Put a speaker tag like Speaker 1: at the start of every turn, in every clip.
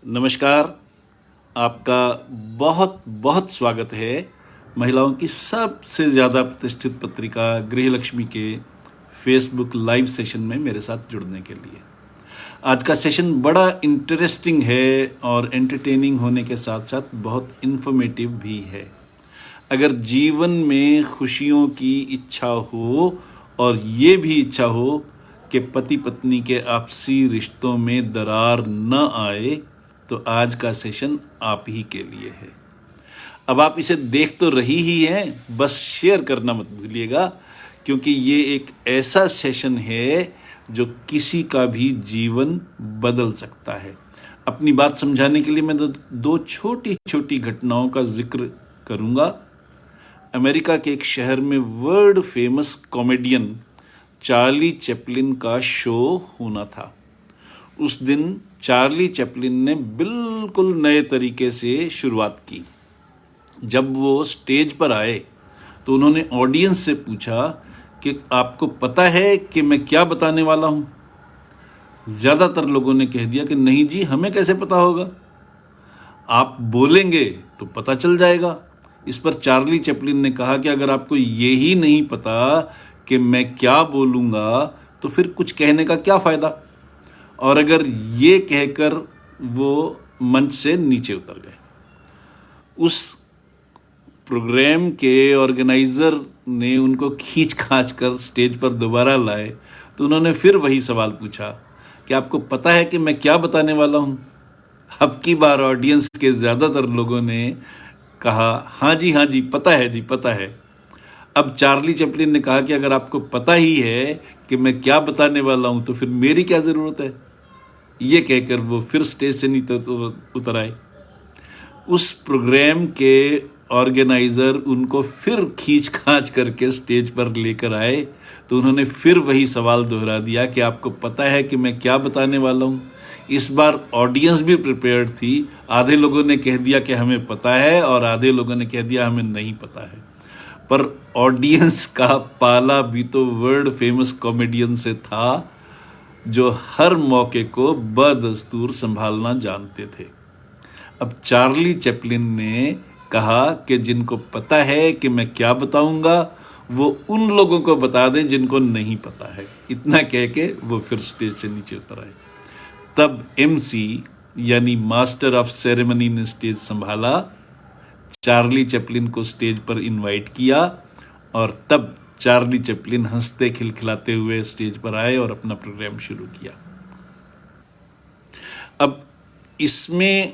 Speaker 1: नमस्कार। आपका बहुत बहुत स्वागत है महिलाओं की सबसे ज़्यादा प्रतिष्ठित पत्रिका गृहलक्ष्मी के फेसबुक लाइव सेशन में मेरे साथ जुड़ने के लिए। आज का सेशन बड़ा इंटरेस्टिंग है और एंटरटेनिंग होने के साथ साथ बहुत इन्फॉर्मेटिव भी है। अगर जीवन में खुशियों की इच्छा हो और ये भी इच्छा हो कि पति पत्नी के आपसी रिश्तों में दरार न आए, तो आज का सेशन आप ही के लिए है। अब आप इसे देख तो रही ही हैं, बस शेयर करना मत भूलिएगा, क्योंकि ये एक ऐसा सेशन है जो किसी का भी जीवन बदल सकता है। अपनी बात समझाने के लिए मैं दो छोटी छोटी घटनाओं का जिक्र करूंगा। अमेरिका के एक शहर में world famous comedian Charlie Chaplin का शो होना था। उस दिन चार्ली चैपलिन ने बिल्कुल नए तरीके से शुरुआत की। जब वो स्टेज पर आए तो उन्होंने ऑडियंस से पूछा कि आपको पता है कि मैं क्या बताने वाला हूँ। ज़्यादातर लोगों ने कह दिया कि नहीं जी, हमें कैसे पता होगा, आप बोलेंगे तो पता चल जाएगा। इस पर चार्ली चैपलिन ने कहा कि अगर आपको यही नहीं पता कि मैं क्या बोलूँगा तो फिर कुछ कहने का क्या फ़ायदा। और अगर ये कहकर वो मंच से नीचे उतर गए। उस प्रोग्राम के ऑर्गेनाइज़र ने उनको खींच खांच कर स्टेज पर दोबारा लाए तो उन्होंने फिर वही सवाल पूछा कि आपको पता है कि मैं क्या बताने वाला हूँ। अब की बार ऑडियंस के ज़्यादातर लोगों ने कहा हाँ जी पता है जी, पता है। अब चार्ली चैपलिन ने कहा कि अगर आपको पता ही है कि मैं क्या बताने वाला हूँ तो फिर मेरी क्या ज़रूरत है। ये कहकर वो फिर स्टेज से नीचे उतर आए। उस प्रोग्राम के ऑर्गेनाइज़र उनको फिर खींच खांच करके स्टेज पर लेकर आए तो उन्होंने फिर वही सवाल दोहरा दिया कि आपको पता है कि मैं क्या बताने वाला हूँ। इस बार ऑडियंस भी प्रिपेयर्ड थी। आधे लोगों ने कह दिया कि हमें पता है और आधे लोगों ने कह दिया हमें नहीं पता है। पर ऑडियंस का पाला भी तो वर्ल्ड फेमस कॉमेडियन से था जो हर मौके को बदस्तूर संभालना जानते थे। अब चार्ली चैपलिन ने कहा कि जिनको पता है कि मैं क्या बताऊंगा वो उन लोगों को बता दें जिनको नहीं पता है। इतना कह के वो फिर स्टेज से नीचे उतर आए। तब एमसी यानी मास्टर ऑफ सेरेमनी ने स्टेज संभाला, चार्ली चैपलिन को स्टेज पर इनवाइट किया और तब चार्ली चैपलिन हंसते खिलखिलाते हुए स्टेज पर आए और अपना प्रोग्राम शुरू किया। अब इसमें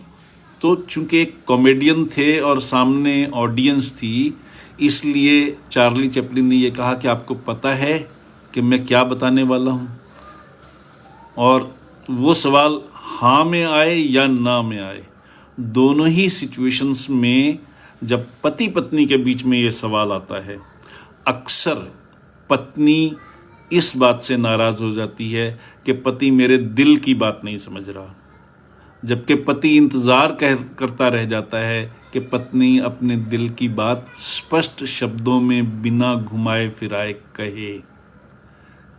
Speaker 1: तो चूंकि कॉमेडियन थे और सामने ऑडियंस थी, इसलिए चार्ली चैपलिन ने यह कहा कि आपको पता है कि मैं क्या बताने वाला हूँ। और वो सवाल हाँ में आए या ना में आए, दोनों ही सिचुएशंस में जब पति पत्नी के बीच में ये सवाल आता है, अक्सर पत्नी इस बात से नाराज़ हो जाती है कि पति मेरे दिल की बात नहीं समझ रहा, जबकि पति इंतज़ार करता रह जाता है कि पत्नी अपने दिल की बात स्पष्ट शब्दों में बिना घुमाए फिराए कहे।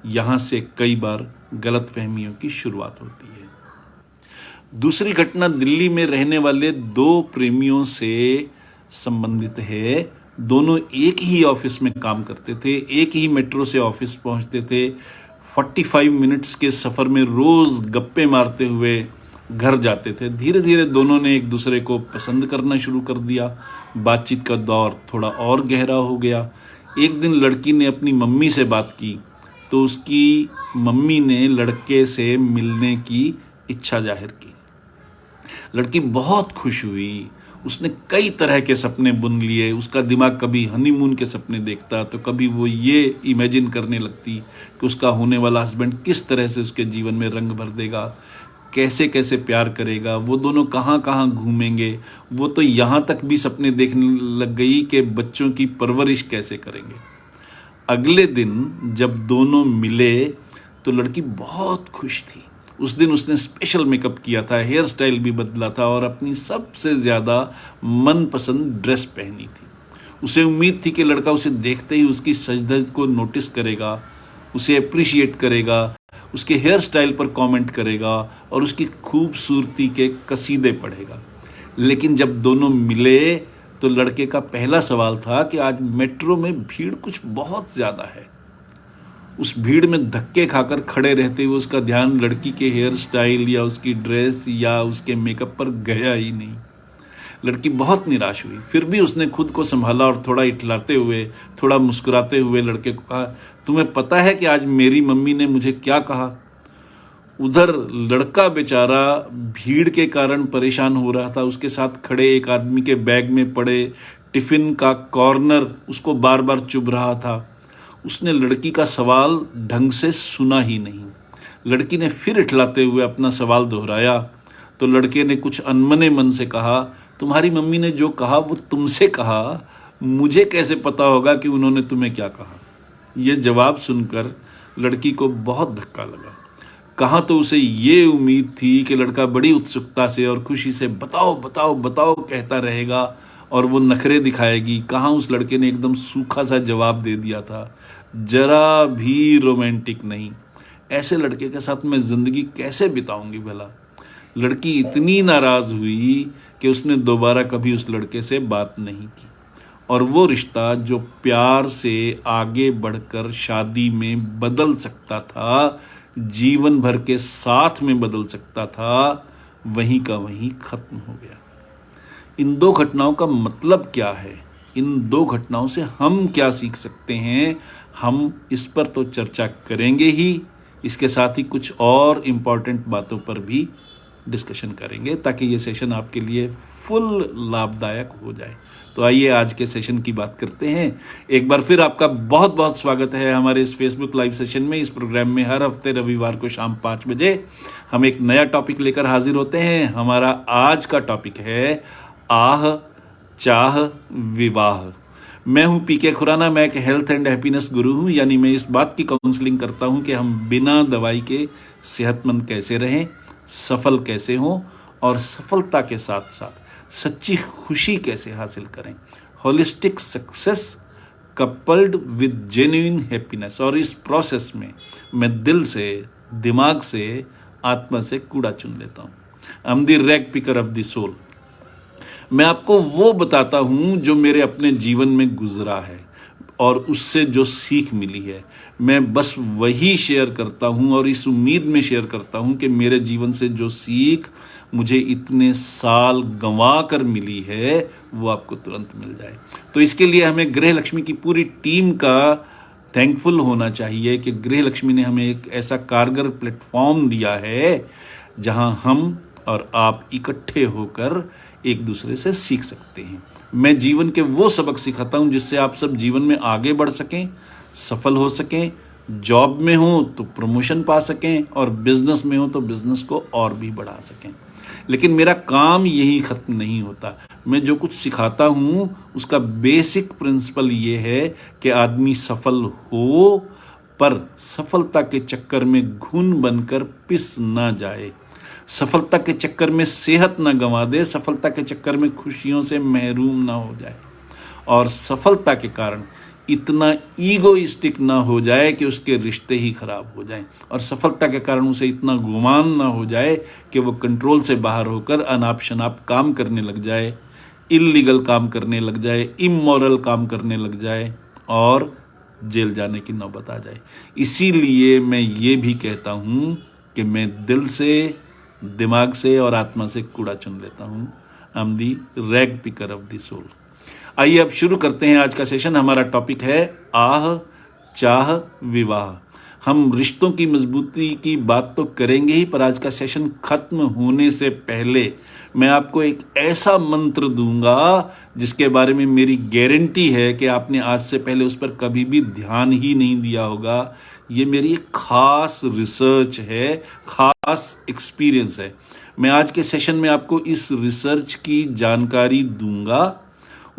Speaker 1: यहाँ से कई बार गलतफहमियों की शुरुआत होती है। दूसरी घटना दिल्ली में रहने वाले दो प्रेमियों से संबंधित है। दोनों एक ही ऑफिस में काम करते थे, एक ही मेट्रो से ऑफिस पहुंचते थे। 45 मिनट्स के सफ़र में रोज़ गप्पे मारते हुए घर जाते थे। धीरे धीरे दोनों ने एक दूसरे को पसंद करना शुरू कर दिया। बातचीत का दौर थोड़ा और गहरा हो गया। एक दिन लड़की ने अपनी मम्मी से बात की तो उसकी मम्मी ने लड़के से मिलने की इच्छा जाहिर की। लड़की बहुत खुश हुई। उसने कई तरह के सपने बुन लिए। उसका दिमाग कभी हनीमून के सपने देखता तो कभी वो ये इमेजिन करने लगती कि उसका होने वाला हस्बैंड किस तरह से उसके जीवन में रंग भर देगा, कैसे कैसे प्यार करेगा, वो दोनों कहाँ कहाँ घूमेंगे। वो तो यहाँ तक भी सपने देखने लग गई कि बच्चों की परवरिश कैसे करेंगे। अगले दिन जब दोनों मिले तो लड़की बहुत खुश थी। उस दिन उसने स्पेशल मेकअप किया था, हेयर स्टाइल भी बदला था और अपनी सबसे ज़्यादा मनपसंद ड्रेस पहनी थी। उसे उम्मीद थी कि लड़का उसे देखते ही उसकी सज धज को नोटिस करेगा, उसे अप्रिशिएट करेगा, उसके हेयर स्टाइल पर कमेंट करेगा और उसकी खूबसूरती के कसीदे पढ़ेगा। लेकिन जब दोनों मिले तो लड़के का पहला सवाल था कि आज मेट्रो में भीड़ कुछ बहुत ज़्यादा है। उस भीड़ में धक्के खाकर खड़े रहते हुए उसका ध्यान लड़की के हेयर स्टाइल या उसकी ड्रेस या उसके मेकअप पर गया ही नहीं। लड़की बहुत निराश हुई, फिर भी उसने खुद को संभाला और थोड़ा इठलाते हुए, थोड़ा मुस्कुराते हुए लड़के को कहा, तुम्हें पता है कि आज मेरी मम्मी ने मुझे क्या कहा? उधर लड़का बेचारा भीड़ के कारण परेशान हो रहा था। उसके साथ खड़े एक आदमी के बैग में पड़े टिफिन का कॉर्नर उसको बार बार चुभ रहा था। उसने लड़की का सवाल ढंग से सुना ही नहीं। लड़की ने फिर इठलाते हुए अपना सवाल दोहराया तो लड़के ने कुछ अनमने मन से कहा, तुम्हारी मम्मी ने जो कहा वो तुमसे कहा, मुझे कैसे पता होगा कि उन्होंने तुम्हें क्या कहा? यह जवाब सुनकर लड़की को बहुत धक्का लगा। कहाँ तो उसे ये उम्मीद थी कि लड़का बड़ी उत्सुकता से और खुशी से बताओ बताओ बताओ कहता रहेगा और वो नखरे दिखाएगी। कहाँ उस लड़के ने एकदम सूखा सा जवाब दे दिया था, जरा भी रोमांटिक नहीं। ऐसे लड़के के साथ मैं ज़िंदगी कैसे बिताऊंगी भला? लड़की इतनी नाराज़ हुई कि उसने दोबारा कभी उस लड़के से बात नहीं की और वो रिश्ता जो प्यार से आगे बढ़कर शादी में बदल सकता था, जीवन भर के साथ में बदल सकता था, वहीं का वहीं खत्म हो गया। इन दो घटनाओं का मतलब क्या है? इन दो घटनाओं से हम क्या सीख सकते हैं? हम इस पर तो चर्चा करेंगे ही, इसके साथ ही कुछ और इम्पॉर्टेंट बातों पर भी डिस्कशन करेंगे ताकि ये सेशन आपके लिए फुल लाभदायक हो जाए। तो आइए आज के सेशन की बात करते हैं। एक बार फिर आपका बहुत बहुत स्वागत है हमारे इस फेसबुक लाइव सेशन में। इस प्रोग्राम में हर हफ्ते रविवार को शाम 5 बजे हम एक नया टॉपिक लेकर हाजिर होते हैं। हमारा आज का टॉपिक है आह चाह विवाह। मैं हूं पीके खुराना, मैं एक हेल्थ एंड हैप्पीनेस गुरु हूं, यानी मैं इस बात की काउंसलिंग करता हूं कि हम बिना दवाई के सेहतमंद कैसे रहें, सफल कैसे हों और सफलता के साथ साथ सच्ची खुशी कैसे हासिल करें। Holistic success coupled with genuine happiness. और इस प्रोसेस में मैं दिल से, दिमाग से, आत्मा से कूड़ा चुन लेता हूँ। I am the rag picker of the soul. मैं आपको वो बताता हूँ जो मेरे अपने जीवन में गुजरा है और उससे जो सीख मिली है। मैं बस वही शेयर करता हूँ और इस उम्मीद में शेयर करता हूँ कि मेरे जीवन से जो सीख मुझे इतने साल गंवा कर मिली है वो आपको तुरंत मिल जाए। तो इसके लिए हमें गृह लक्ष्मी की पूरी टीम का थैंकफुल होना चाहिए कि गृह लक्ष्मी ने हमें एक ऐसा कारगर प्लेटफॉर्म दिया है जहां हम और आप इकट्ठे होकर एक दूसरे से सीख सकते हैं। मैं जीवन के वो सबक सिखाता हूं जिससे आप सब जीवन में आगे बढ़ सकें, सफल हो सकें, जॉब में हो तो प्रमोशन पा सकें और बिजनेस में हो तो बिजनेस को और भी बढ़ा सकें। लेकिन मेरा काम यही ख़त्म नहीं होता। मैं जो कुछ सिखाता हूँ उसका बेसिक प्रिंसिपल ये है कि आदमी सफल हो पर सफलता के चक्कर में घुन बनकर पिस ना जाए, सफलता के चक्कर में सेहत ना गंवा दे, सफलता के चक्कर में खुशियों से महरूम ना हो जाए और सफलता के कारण इतना ईगोइस्टिक ना हो जाए कि उसके रिश्ते ही खराब हो जाएं और सफलता के कारण उसे इतना गुमान ना हो जाए कि वो कंट्रोल से बाहर होकर अनाप शनाप काम करने लग जाए, इल्लीगल काम करने लग जाए, इमोरल काम करने लग जाए और जेल जाने की नौबत आ जाए। इसीलिए मैं ये भी कहता हूँ कि मैं दिल से, दिमाग से और आत्मा से कूड़ा चुन लेता हूँ। I am the rag picker of the soul. आइए अब शुरू करते हैं आज का सेशन। हमारा टॉपिक है आह चाह विवाह। हम रिश्तों की मजबूती की बात तो करेंगे ही, पर आज का सेशन खत्म होने से पहले मैं आपको एक ऐसा मंत्र दूंगा जिसके बारे में मेरी गारंटी है कि आपने आज से पहले उस पर कभी भी ध्यान ही नहीं दिया होगा। ये मेरी एक खास रिसर्च है, खास एक्सपीरियंस है। मैं आज के सेशन में आपको इस रिसर्च की जानकारी दूंगा।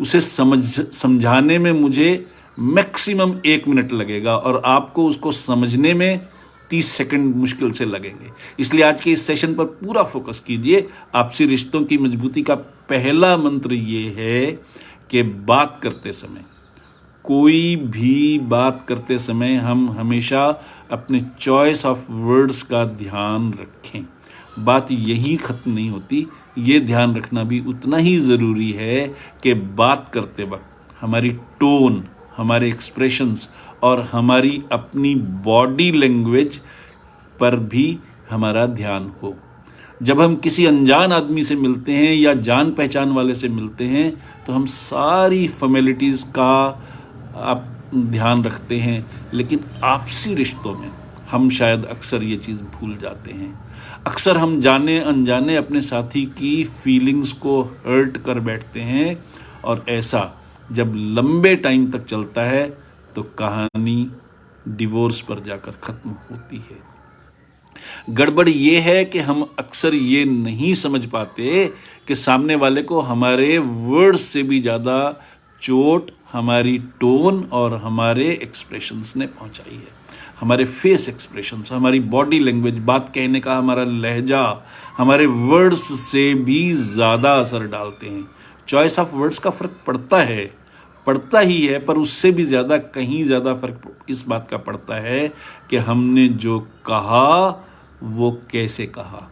Speaker 1: उसे समझाने में मुझे मैक्सिमम 1 मिनट लगेगा और आपको उसको समझने में 30 सेकंड मुश्किल से लगेंगे। इसलिए आज के इस सेशन पर पूरा फोकस कीजिए। आपसी रिश्तों की मजबूती का पहला मंत्र ये है कि बात करते समय कोई भी बात करते समय हम हमेशा अपने चॉइस ऑफ वर्ड्स का ध्यान रखें। बात यही ख़त्म नहीं होती, ये ध्यान रखना भी उतना ही ज़रूरी है कि बात करते वक्त हमारी टोन, हमारे एक्सप्रेशंस और हमारी अपनी बॉडी लैंग्वेज पर भी हमारा ध्यान हो। जब हम किसी अनजान आदमी से मिलते हैं या जान पहचान वाले से मिलते हैं तो हम सारी फॉर्मेलिटीज़ का आप ध्यान रखते हैं, लेकिन आपसी रिश्तों में हम शायद अक्सर ये चीज़ भूल जाते हैं। अक्सर हम जाने अनजाने अपने साथी की फीलिंग्स को हर्ट कर बैठते हैं, और ऐसा जब लंबे टाइम तक चलता है तो कहानी डिवोर्स पर जाकर ख़त्म होती है। गड़बड़ ये है कि हम अक्सर ये नहीं समझ पाते कि सामने वाले को हमारे वर्ड्स से भी ज़्यादा चोट हमारी टोन और हमारे एक्सप्रेशंस ने पहुंचाई है। हमारे फेस एक्सप्रेशंस, हमारी बॉडी लैंग्वेज, बात कहने का हमारा लहजा हमारे वर्ड्स से भी ज़्यादा असर डालते हैं। चॉइस ऑफ वर्ड्स का फ़र्क पड़ता ही है, पर उससे भी ज़्यादा, कहीं ज़्यादा फ़र्क इस बात का पड़ता है कि हमने जो कहा वो कैसे कहा।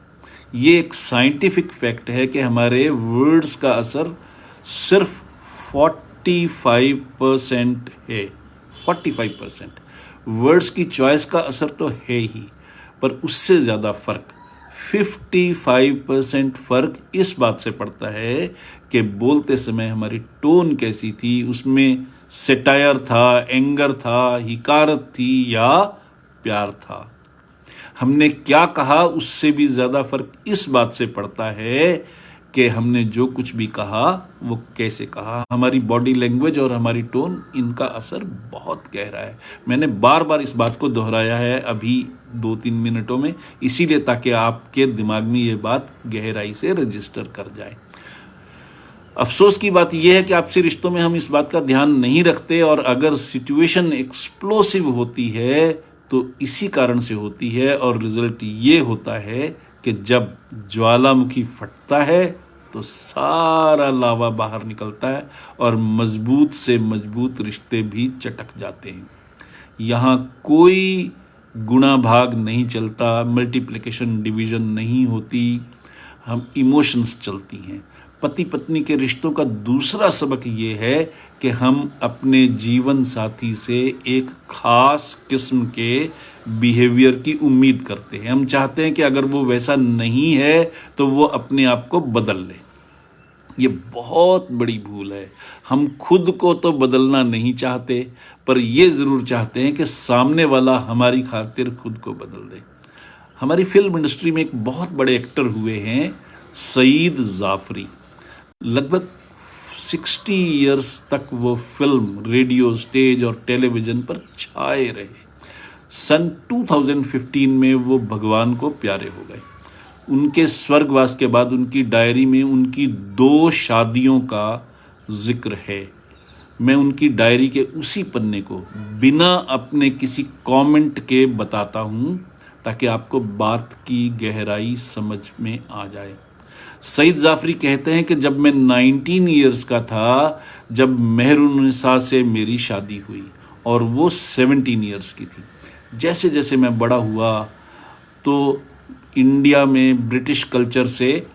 Speaker 1: ये एक साइंटिफिक फैक्ट है कि हमारे वर्ड्स का असर सिर्फ 45% है। 45% वर्ड्स की चॉइस का असर तो है ही, पर उससे ज़्यादा फ़र्क 55% फ़र्क इस बात से पड़ता है कि बोलते समय हमारी टोन कैसी थी, उसमें सेटायर था, एंगर था, हिकारत थी या प्यार था। हमने क्या कहा उससे भी ज़्यादा फ़र्क इस बात से पड़ता है कि हमने जो कुछ भी कहा वो कैसे कहा। हमारी बॉडी लैंग्वेज और हमारी टोन, इनका असर बहुत गहरा है। मैंने बार बार इस बात को दोहराया है अभी 2-3 मिनटों में, इसीलिए ताकि आपके दिमाग में ये बात गहराई से रजिस्टर कर जाए। अफसोस की बात यह है कि आपसी रिश्तों में हम इस बात का ध्यान नहीं रखते, और अगर सिचुएशन एक्सप्लोसिव होती है तो इसी कारण से होती है, और रिजल्ट ये होता है कि जब ज्वालामुखी फटता है तो सारा लावा बाहर निकलता है और मजबूत से मजबूत रिश्ते भी चटक जाते हैं। यहाँ कोई गुणा भाग नहीं चलता, मल्टीप्लिकेशन डिवीज़न नहीं होती, हम इमोशंस चलती हैं। पति पत्नी के रिश्तों का दूसरा सबक ये है कि हम अपने जीवन साथी से एक ख़ास किस्म के बिहेवियर की उम्मीद करते हैं। हम चाहते हैं कि अगर वो वैसा नहीं है तो वो अपने आप को बदल ले। ये बहुत बड़ी भूल है। हम खुद को तो बदलना नहीं चाहते, पर ये ज़रूर चाहते हैं कि सामने वाला हमारी खातिर खुद को बदल दे। हमारी फिल्म इंडस्ट्री में एक बहुत बड़े एक्टर हुए हैं, सईद जाफरी। लगभग 60 इयर्स तक वो फिल्म, रेडियो, स्टेज और टेलीविज़न पर छाए रहे। सन 2015 में वो भगवान को प्यारे हो गए। उनके स्वर्गवास के बाद उनकी डायरी में उनकी 2 शादियों का जिक्र है। मैं उनकी डायरी के उसी पन्ने को बिना अपने किसी कमेंट के बताता हूँ ताकि आपको बात की गहराई समझ में आ जाए। सईद जाफरी कहते हैं कि जब मैं 19 इयर्स का था, जब मेहरुन्निसा से मेरी शादी हुई और वो 17 इयर्स की थी। जैसे जैसे मैं बड़ा हुआ तो इंडिया में ब्रिटिश कल्चर से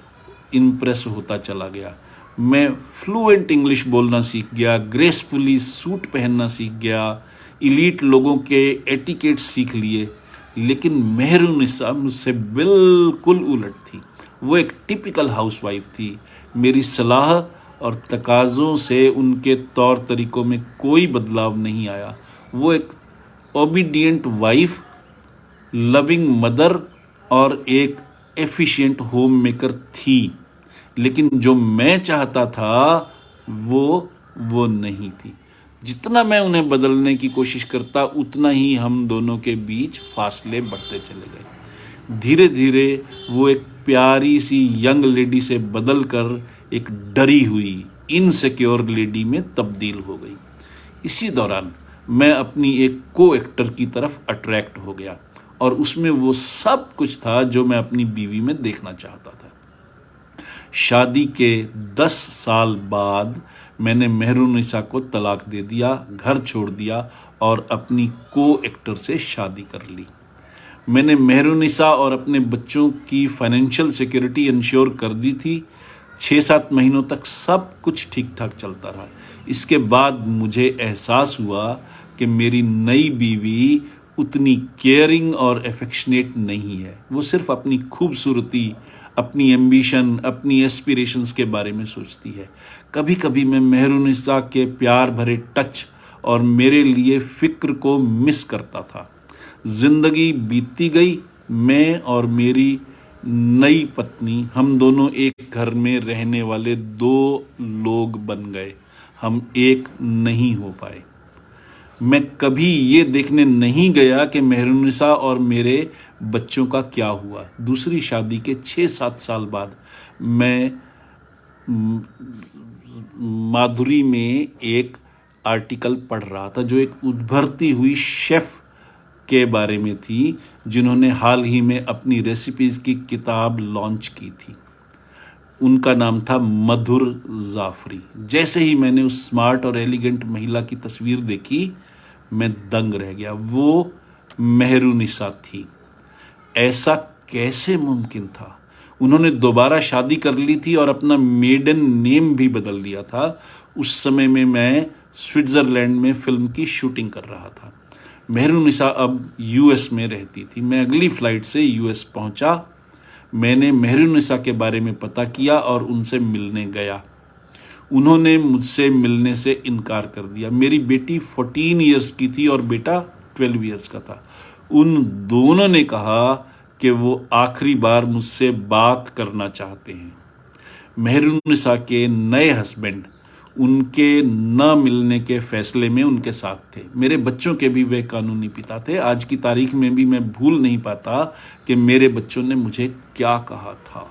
Speaker 1: इम्प्रेस होता चला गया। मैं फ्लुएंट इंग्लिश बोलना सीख गया, ग्रेसफुली सूट पहनना सीख गया, इलीट लोगों के एटिकेट सीख लिए। लेकिन मेहरुन्निसा मुझसे बिल्कुल उलट थी। वो एक टिपिकल हाउसवाइफ थी। मेरी सलाह और तकाज़ों से उनके तौर तरीक़ों में कोई बदलाव नहीं आया। वो एक ओबीडियंट वाइफ, लविंग मदर और एक एफिशिएंट होम मेकर थी। लेकिन जो मैं चाहता था वो नहीं थी। जितना मैं उन्हें बदलने की कोशिश करता, उतना ही हम दोनों के बीच फासले बढ़ते चले गए। धीरे धीरे वो एक प्यारी सी यंग लेडी से बदलकर एक डरी हुई, इनसिक्योर लेडी में तब्दील हो गई। इसी दौरान मैं अपनी एक को एक्टर की तरफ अट्रैक्ट हो गया और उसमें वो सब कुछ था जो मैं अपनी बीवी में देखना चाहता था। शादी के 10 साल बाद मैंने मेहरुनिसा को तलाक दे दिया, घर छोड़ दिया और अपनी को एक्टर से शादी कर ली। मैंने मेहरुनिसा और अपने बच्चों की फाइनेंशियल सिक्योरिटी इंश्योर कर दी थी। 6-7 महीनों तक सब कुछ ठीक ठाक चलता रहा। इसके बाद मुझे एहसास हुआ कि मेरी नई बीवी उतनी केयरिंग और एफेक्शनेट नहीं है। वो सिर्फ अपनी खूबसूरती, अपनी एम्बिशन, अपनी एस्पिरेशंस के बारे में सोचती है। कभी कभी मैं मेहरुनिसा के प्यार भरे टच और मेरे लिए फिक्र को मिस करता था। जिंदगी बीतती गई। मैं और मेरी नई पत्नी, हम दोनों एक घर में रहने वाले 2 लोग बन गए। हम एक नहीं हो पाए। मैं कभी ये देखने नहीं गया कि मेहरुनिसा और मेरे बच्चों का क्या हुआ। दूसरी शादी के 6-7 साल बाद मैं माधुरी में एक आर्टिकल पढ़ रहा था जो एक उभरती हुई शेफ के बारे में थी, जिन्होंने हाल ही में अपनी रेसिपीज़ की किताब लॉन्च की थी। उनका नाम था मधुर जाफरी। जैसे ही मैंने उस स्मार्ट और एलिगेंट महिला की तस्वीर देखी, मैं दंग रह गया। वो मेहरुनिसा थी। ऐसा कैसे मुमकिन था? उन्होंने दोबारा शादी कर ली थी और अपना मेडन नेम भी बदल लिया था। उस समय में मैं स्विट्ज़रलैंड में फिल्म की शूटिंग कर रहा था। मेहरुनिसा अब यूएस में रहती थी। मैं अगली फ्लाइट से यूएस पहुंचा। मैंने मेहरुनिसा के बारे में पता किया और उनसे मिलने गया। उन्होंने मुझसे मिलने से इनकार कर दिया। मेरी बेटी 14 इयर्स की थी और बेटा 12 इयर्स का था। उन दोनों ने कहा कि वो आखिरी बार मुझसे बात करना चाहते हैं। मेहरुनिसा के नए हस्बैंड उनके न मिलने के फैसले में उनके साथ थे। मेरे बच्चों के भी वे कानूनी पिता थे। आज की तारीख में भी मैं भूल नहीं पाता कि मेरे बच्चों ने मुझे क्या कहा था।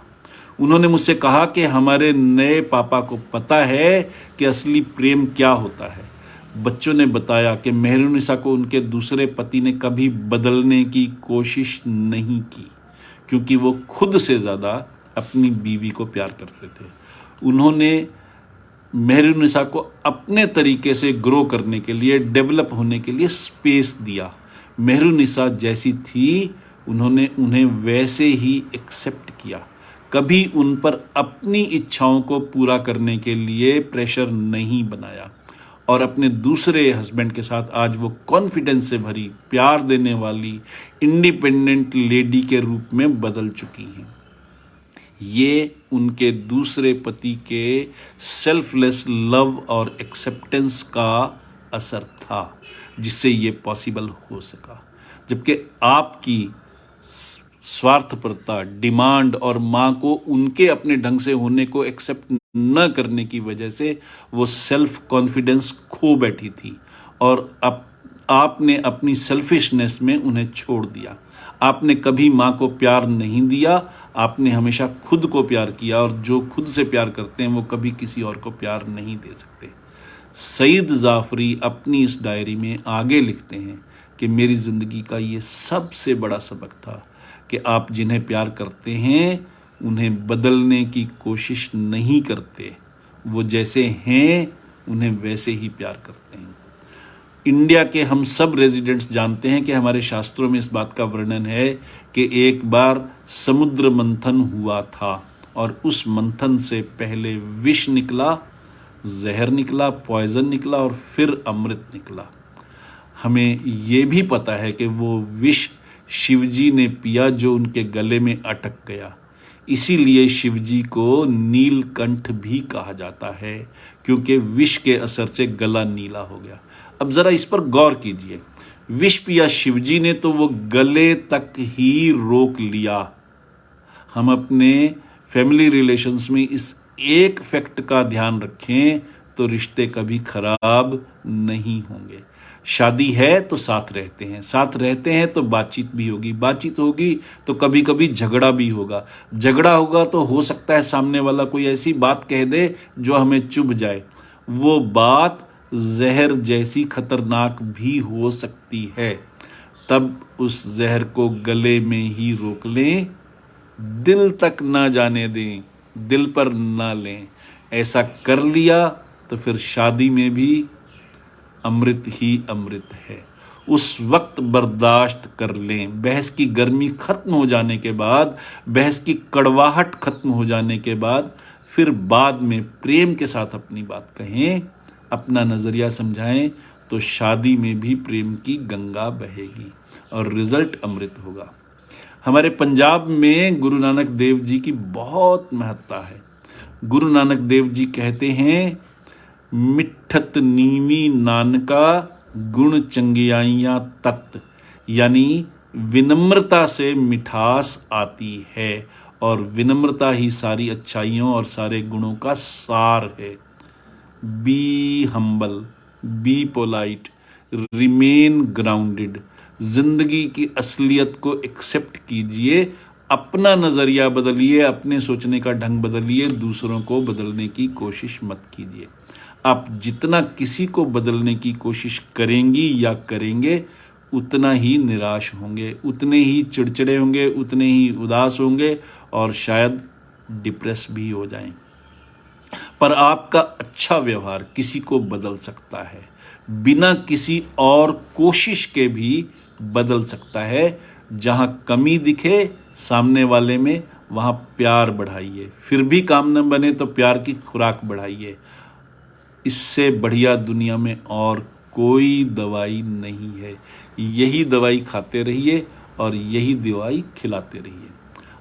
Speaker 1: उन्होंने मुझसे कहा कि हमारे नए पापा को पता है कि असली प्रेम क्या होता है। बच्चों ने बताया कि मेहरुनिसा को उनके दूसरे पति ने कभी बदलने की कोशिश नहीं की, क्योंकि वो खुद से ज़्यादा अपनी बीवी को प्यार करते थे। उन्होंने मेहरुनिसा को अपने तरीके से ग्रो करने के लिए, डेवलप होने के लिए स्पेस दिया। मेहरुनिसा जैसी थी, उन्होंने उन्हें वैसे ही एक्सेप्ट किया। कभी उन पर अपनी इच्छाओं को पूरा करने के लिए प्रेशर नहीं बनाया। और अपने दूसरे हस्बैंड के साथ आज वो कॉन्फिडेंस से भरी, प्यार देने वाली, इंडिपेंडेंट लेडी के रूप में बदल चुकी हैं। ये उनके दूसरे पति के सेल्फलेस लव और एक्सेप्टेंस का असर था, जिससे ये पॉसिबल हो सका। जबकि आपकी स्वार्थपरता, डिमांड और माँ को उनके अपने ढंग से होने को एक्सेप्ट न करने की वजह से वो सेल्फ कॉन्फिडेंस खो बैठी थी और अब आपने अपनी सेल्फिशनेस में उन्हें छोड़ दिया। आपने कभी माँ को प्यार नहीं दिया। आपने हमेशा खुद को प्यार किया, और जो खुद से प्यार करते हैं वो कभी किसी और को प्यार नहीं दे सकते। सईद जाफरी अपनी इस डायरी में आगे लिखते हैं कि मेरी ज़िंदगी का ये सबसे बड़ा सबक था कि आप जिन्हें प्यार करते हैं उन्हें बदलने की कोशिश नहीं करते। वो जैसे हैं उन्हें वैसे ही प्यार करते हैं। इंडिया के हम सब रेजिडेंट्स जानते हैं कि हमारे शास्त्रों में इस बात का वर्णन है कि एक बार समुद्र मंथन हुआ था और उस मंथन से पहले विष निकला, जहर निकला, पॉइजन निकला और फिर अमृत निकला। हमें ये भी पता है कि वो विष शिवजी ने पिया जो उनके गले में अटक गया। इसीलिए शिवजी को नीलकंठ भी कहा जाता है, क्योंकि विष के असर से गला नीला हो गया। अब ज़रा इस पर गौर कीजिए। विष पिया शिवजी ने तो वो गले तक ही रोक लिया। हम अपने फैमिली रिलेशंस में इस एक फैक्ट का ध्यान रखें तो रिश्ते कभी खराब नहीं होंगे। शादी है तो साथ रहते हैं, साथ रहते हैं तो बातचीत भी होगी, बातचीत होगी तो कभी कभी झगड़ा भी होगा, झगड़ा होगा तो हो सकता है सामने वाला कोई ऐसी बात कह दे जो हमें चुभ जाए। वो बात जहर जैसी खतरनाक भी हो सकती है। तब उस जहर को गले में ही रोक लें, दिल तक ना जाने दें। दिल पर ना लें। ऐसा कर लिया तो फिर शादी में भी अमृत ही अमृत है। उस वक्त बर्दाश्त कर लें। बहस की गर्मी खत्म हो जाने के बाद, बहस की कड़वाहट खत्म हो जाने के बाद, फिर बाद में प्रेम के साथ अपनी बात कहें, अपना नज़रिया समझाएं, तो शादी में भी प्रेम की गंगा बहेगी और रिजल्ट अमृत होगा। हमारे पंजाब में गुरु नानक देव जी की बहुत महत्ता है। गुरु नानक देव जी कहते हैं, मिठत नीवी नानका गुण चंगियाइयाँ तत्, यानी विनम्रता से मिठास आती है और विनम्रता ही सारी अच्छाइयों और सारे गुणों का सार है। Be humble, be polite, remain grounded. जिंदगी की असलियत को एक्सेप्ट कीजिए, अपना नज़रिया बदलिए, अपने सोचने का ढंग बदलिए, दूसरों को बदलने की कोशिश मत कीजिए। आप जितना किसी को बदलने की कोशिश करेंगी या करेंगे, उतना ही निराश होंगे, उतने ही चिड़चिड़े होंगे, उतने ही उदास होंगे और शायद डिप्रेस भी हो जाएं। पर आपका अच्छा व्यवहार किसी को बदल सकता है, बिना किसी और कोशिश के भी बदल सकता है। जहां कमी दिखे सामने वाले में, वहां प्यार बढ़ाइए। फिर भी काम न बने तो प्यार की खुराक बढ़ाइए। इससे बढ़िया दुनिया में और कोई दवाई नहीं है। यही दवाई खाते रहिए और यही दवाई खिलाते रहिए।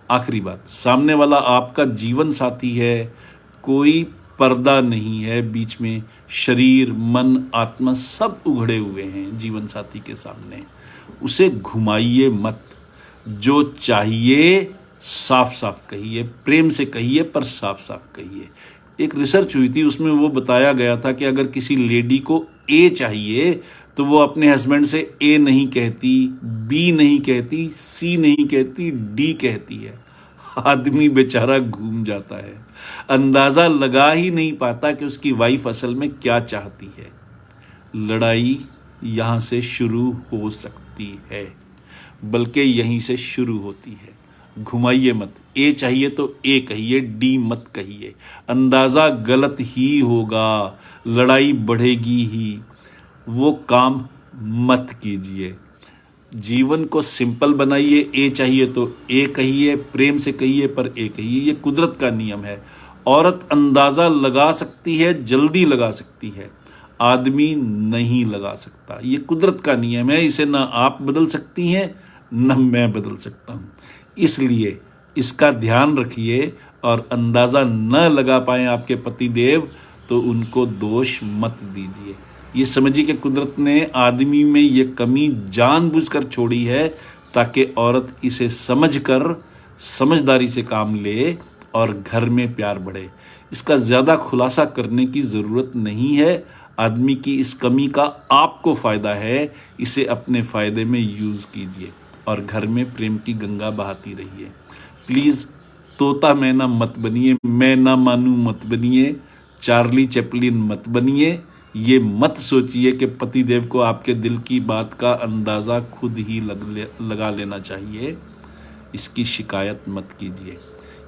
Speaker 1: आखिरी बात, सामने वाला आपका जीवन साथी है, कोई पर्दा नहीं है बीच में। शरीर, मन, आत्मा सब उघड़े हुए हैं जीवन साथी के सामने। उसे घुमाइए मत। जो चाहिए साफ साफ कहिए, प्रेम से कहिए, पर साफ साफ कहिए। एक रिसर्च हुई थी, उसमें वो बताया गया था कि अगर किसी लेडी को ए चाहिए तो वो अपने हस्बैंड से ए नहीं कहती, बी नहीं कहती, सी नहीं कहती, डी कहती है। आदमी बेचारा घूम जाता है, अंदाजा लगा ही नहीं पाता कि उसकी वाइफ असल में क्या चाहती है। लड़ाई यहाँ से शुरू हो सकती है, बल्कि यहीं से शुरू होती है। घुमाइए मत। ए चाहिए तो ए कहिए, डी मत कहिए। अंदाज़ा गलत ही होगा, लड़ाई बढ़ेगी ही। वो काम मत कीजिए। जीवन को सिंपल बनाइए। ए चाहिए तो ए कहिए, प्रेम से कहिए, पर ए कहिए। ये कुदरत का नियम है। औरत अंदाज़ा लगा सकती है, जल्दी लगा सकती है, आदमी नहीं लगा सकता। ये कुदरत का नियम है, इसे ना आप बदल सकती हैं न मैं बदल सकता हूँ। इसलिए इसका ध्यान रखिए और अंदाज़ा न लगा पाएँ आपके पति देव तो उनको दोष मत दीजिए। ये समझिए कि कुदरत ने आदमी में ये कमी जानबूझकर छोड़ी है ताकि औरत इसे समझकर समझदारी से काम ले और घर में प्यार बढ़े। इसका ज़्यादा खुलासा करने की ज़रूरत नहीं है। आदमी की इस कमी का आपको फ़ायदा है, इसे अपने फ़ायदे में यूज़ कीजिए और घर में प्रेम की गंगा बहाती रहिए। प्लीज़ तोता मैना मत बनिए, मैं ना मानूं मत बनिए, चार्ली चैपलिन मत बनिए। ये मत सोचिए कि पतिदेव को आपके दिल की बात का अंदाज़ा खुद ही लगा लेना चाहिए। इसकी शिकायत मत कीजिए,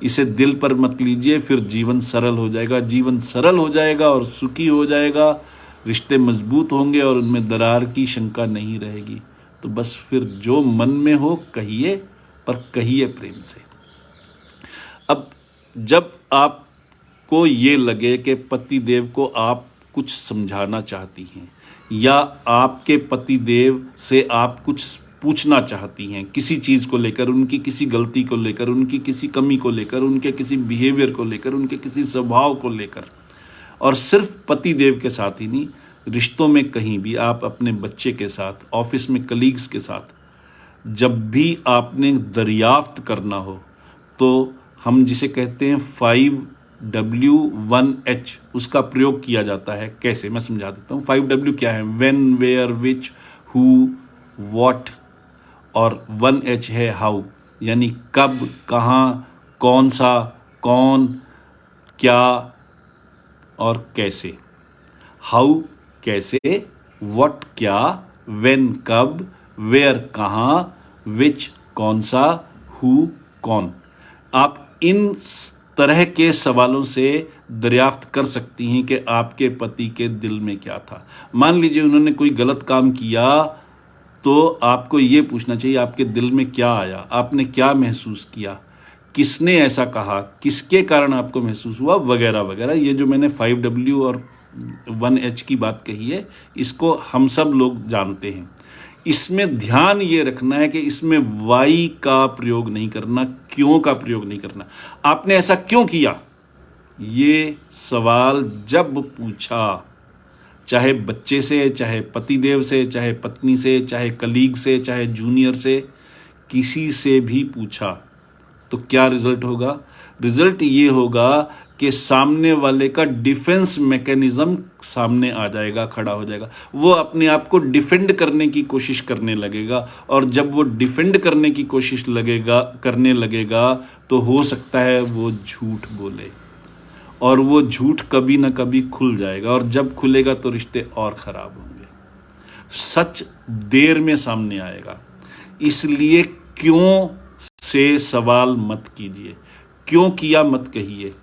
Speaker 1: इसे दिल पर मत लीजिए, फिर जीवन सरल हो जाएगा। जीवन सरल हो जाएगा और सुखी हो जाएगा, रिश्ते मजबूत होंगे और उनमें दरार की शंका नहीं रहेगी। तो बस फिर जो मन में हो कहिए, पर कहिए प्रेम से। अब जब आपको ये लगे कि पति देव को आप कुछ समझाना चाहती हैं या आपके पति देव से आप कुछ पूछना चाहती हैं किसी चीज़ को लेकर, उनकी किसी गलती को लेकर, उनकी किसी कमी को लेकर, उनके किसी बिहेवियर को लेकर, उनके किसी स्वभाव को लेकर, और सिर्फ पति देव के साथ ही नहीं, रिश्तों में कहीं भी, आप अपने बच्चे के साथ, ऑफिस में कलीग्स के साथ, जब भी आपने दरियाफ्त करना हो तो हम जिसे कहते हैं 5W1H, उसका प्रयोग किया जाता है। कैसे, मैं समझा देता हूँ। 5W क्या है? When, where, which, who, what, और 1H है हाउ, यानी कब, कहाँ, कौन सा, कौन, क्या और कैसे। हाउ कैसे, व्हाट क्या, व्हेन कब, वेयर कहाँ, विच कौन सा, हु कौन। आप इन तरह के सवालों से दरियाफ्त कर सकती हैं कि आपके पति के दिल में क्या था। मान लीजिए उन्होंने कोई गलत काम किया, तो आपको ये पूछना चाहिए आपके दिल में क्या आया, आपने क्या महसूस किया, किसने ऐसा कहा, किसके कारण आपको महसूस हुआ, वगैरह वगैरह। ये जो मैंने 5W और 1H की बात कही है, इसको हम सब लोग जानते हैं। इसमें ध्यान ये रखना है कि इसमें वाई का प्रयोग नहीं करना, क्यों का प्रयोग नहीं करना। आपने ऐसा क्यों किया, ये सवाल जब पूछा, चाहे बच्चे से, चाहे पतिदेव से, चाहे पत्नी से, चाहे कलीग से, चाहे जूनियर से, किसी से भी पूछा, तो क्या रिजल्ट होगा? रिजल्ट ये होगा कि सामने वाले का डिफेंस मैकेनिज्म सामने आ जाएगा, खड़ा हो जाएगा। वो अपने आप को डिफेंड करने की कोशिश करने लगेगा, और जब वो डिफेंड करने की कोशिश करने लगेगा तो हो सकता है वो झूठ बोले, और वो झूठ कभी ना कभी खुल जाएगा, और जब खुलेगा तो रिश्ते और खराब होंगे। सच देर में सामने आएगा। इसलिए क्यों से सवाल मत कीजिए, क्यों किया मत कहिए।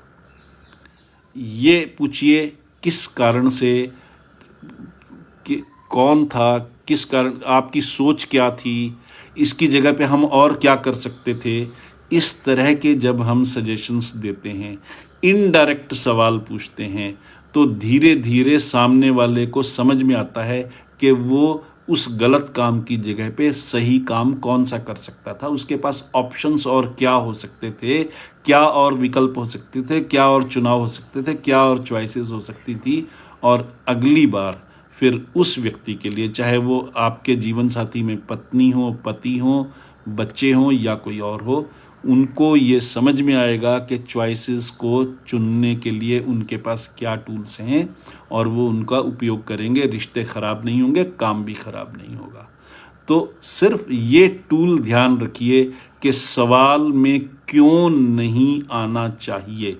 Speaker 1: ये पूछिए किस कारण से, कि कौन था, किस कारण, आपकी सोच क्या थी, इसकी जगह पे हम और क्या कर सकते थे। इस तरह के जब हम सजेशंस देते हैं, इनडायरेक्ट सवाल पूछते हैं, तो धीरे धीरे सामने वाले को समझ में आता है कि वो उस गलत काम की जगह पे सही काम कौन सा कर सकता था, उसके पास ऑप्शंस और क्या हो सकते थे, क्या और विकल्प हो सकते थे, क्या और चुनाव हो सकते थे, क्या और चॉइसेस हो सकती थी। और अगली बार फिर उस व्यक्ति के लिए, चाहे वो आपके जीवन साथी में पत्नी हो, पति हो, बच्चे हों या कोई और हो, उनको ये समझ में आएगा कि चॉइसेस को चुनने के लिए उनके पास क्या टूल्स हैं, और वो उनका उपयोग करेंगे। रिश्ते खराब नहीं होंगे, काम भी खराब नहीं होगा। तो सिर्फ ये टूल ध्यान रखिए कि सवाल में क्यों नहीं आना चाहिए।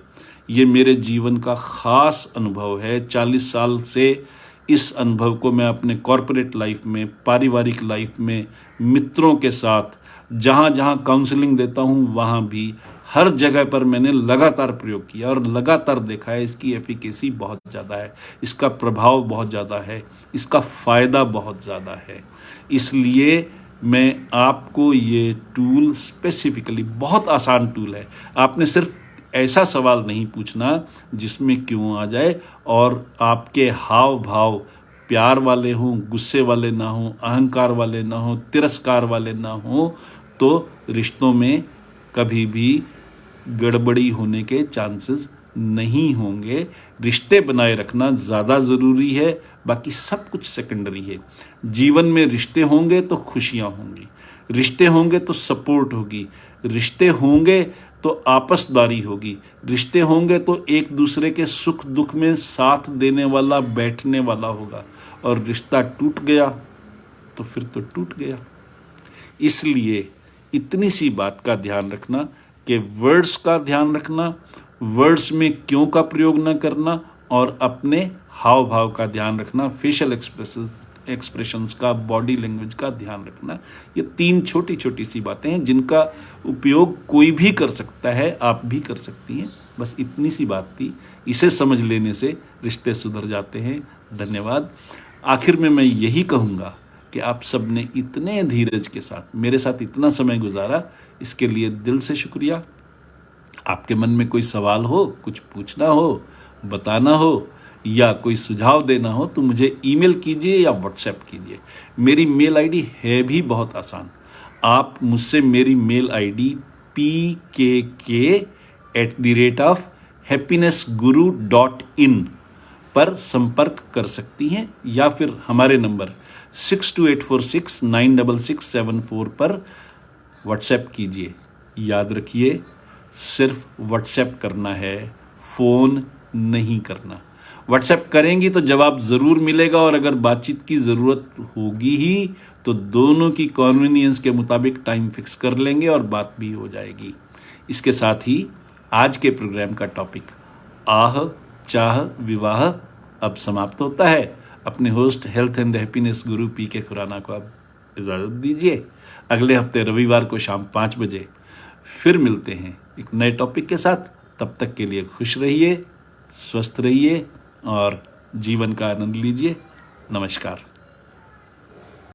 Speaker 1: ये मेरे जीवन का ख़ास अनुभव है। 40 साल से इस अनुभव को मैं अपने कॉरपोरेट लाइफ में, पारिवारिक लाइफ में, मित्रों के साथ, जहाँ जहाँ काउंसलिंग देता हूँ वहाँ भी, हर जगह पर मैंने लगातार प्रयोग किया और लगातार देखा है इसकी एफिकेसी बहुत ज़्यादा है, इसका प्रभाव बहुत ज़्यादा है, इसका फ़ायदा बहुत ज़्यादा है। इसलिए मैं आपको ये टूल स्पेसिफिकली, बहुत आसान टूल है, आपने सिर्फ ऐसा सवाल नहीं पूछना जिसमें क्यों आ जाए, और आपके हाव भाव प्यार वाले हों, गुस्से वाले ना हों, अहंकार वाले ना हों, तिरस्कार वाले ना हों, तो रिश्तों में कभी भी गड़बड़ी होने के चांसेस नहीं होंगे। रिश्ते बनाए रखना ज़्यादा ज़रूरी है, बाकी सब कुछ सेकेंडरी है। जीवन में रिश्ते होंगे तो खुशियाँ होंगी, रिश्ते होंगे तो सपोर्ट होगी, रिश्ते होंगे तो आपसदारी होगी, रिश्ते होंगे तो एक दूसरे के सुख दुख में साथ देने वाला, बैठने वाला होगा। और रिश्ता टूट गया तो फिर तो टूट गया। इसलिए इतनी सी बात का ध्यान रखना कि वर्ड्स का ध्यान रखना, वर्ड्स में क्यों का प्रयोग न करना, और अपने हाव भाव का ध्यान रखना, फेशियल एक्सप्रेशंस का, बॉडी लैंग्वेज का ध्यान रखना। ये 3 छोटी छोटी सी बातें हैं जिनका उपयोग कोई भी कर सकता है, आप भी कर सकती हैं। बस इतनी सी बात थी, इसे समझ लेने से रिश्ते सुधर जाते हैं। धन्यवाद। आखिर में मैं यही कहूँगा कि आप सब ने इतने धीरज के साथ मेरे साथ इतना समय गुजारा, इसके लिए दिल से शुक्रिया। आपके मन में कोई सवाल हो, कुछ पूछना हो, बताना हो, या कोई सुझाव देना हो, तो मुझे ईमेल कीजिए या व्हाट्सएप कीजिए। मेरी मेल आईडी है भी बहुत आसान, आप मुझसे मेरी मेल आईडी pkk@happinessguru.in पर संपर्क कर सकती हैं, या फिर हमारे नंबर 6284696674 पर व्हाट्सएप कीजिए। याद रखिए, सिर्फ व्हाट्सएप करना है, फ़ोन नहीं करना। व्हाट्सएप करेंगी तो जवाब ज़रूर मिलेगा, और अगर बातचीत की ज़रूरत होगी ही तो दोनों की कन्वीनियंस के मुताबिक टाइम फिक्स कर लेंगे और बात भी हो जाएगी। इसके साथ ही आज के प्रोग्राम का टॉपिक आह चाह विवाह अब समाप्त होता है। अपने host health and happiness Guru PK Khurana को अब इजाज़त दीजिए। अगले हफ्ते रविवार को शाम 5 बजे फिर मिलते हैं एक नए टॉपिक के साथ। तब तक के लिए खुश रहिए, स्वस्थ रहिए और जीवन का आनंद लीजिए। नमस्कार।